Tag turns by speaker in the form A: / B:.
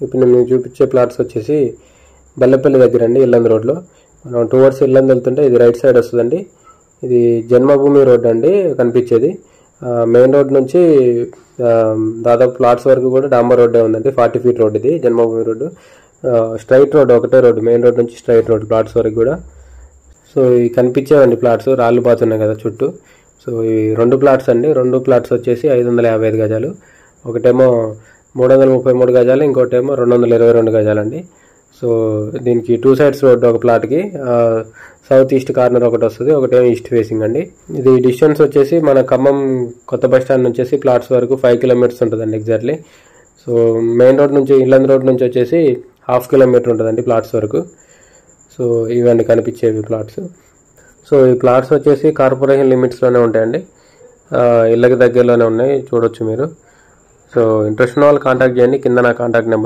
A: ఇప్పుడు నేను చూపించే ప్లాట్స్ వచ్చేసి బెల్లపల్లి దగ్గర అండి, ఇల్లందు రోడ్లో. మనం టువర్డ్స్ ఇల్లందు వెళ్తుంటే ఇది రైట్ సైడ్ వస్తుందండి. ఇది జన్మభూమి రోడ్ అండి కనిపించేది. మెయిన్ రోడ్ నుంచి దాదాపు ప్లాట్స్ వరకు కూడా డాంబర్ రోడ్డే ఉందండి. 40 feet రోడ్ ఇది జన్మభూమి రోడ్డు. స్ట్రైట్ రోడ్, ఒకటే రోడ్డు, మెయిన్ రోడ్ నుంచి స్ట్రైట్ రోడ్ ప్లాట్స్ వరకు కూడా. సో ఇవి కనిపించేవండి ప్లాట్స్, రాళ్ళు బాతున్నాయి కదా చుట్టూ. సో ఇవి 2 ప్లాట్స్ అండి. 2 ప్లాట్స్ వచ్చేసి 555 గజాలు. ఒకటేమో 333 గజాలు, ఇంకోటేమో 222 గజాలండి. సో దీనికి 2 sides రోడ్డు ఒక ప్లాట్కి. సౌత్ ఈస్ట్ కార్నర్ ఒకటి వస్తుంది, ఒకటేమో ఈస్ట్ ఫేసింగ్ అండి. ఇది డిస్టెన్స్ వచ్చేసి మన ఖమ్మం కొత్త బస్ స్టాండ్ నుంచి ప్లాట్స్ వరకు 5 kilometers ఉంటుందండి ఎగ్జాక్ట్లీ. సో మెయిన్ రోడ్ నుంచి, ఇల్లందు రోడ్ నుంచి వచ్చేసి 1/2 kilometer ఉంటుందండి ప్లాట్స్ వరకు. సో ఇవన్నీ కనిపించేవి ప్లాట్స్. సో ఈ ప్లాట్స్ వచ్చేసి కార్పొరేషన్ లిమిట్స్లోనే ఉంటాయండి, ఇళ్ళకి దగ్గరలోనే ఉన్నాయి, చూడొచ్చు మీరు. సో ఇంట్రెస్ట్ ఉన్న వాళ్ళు కాంటాక్ట్ చేయండి. కింద నా కాంటాక్ట్ నెంబర్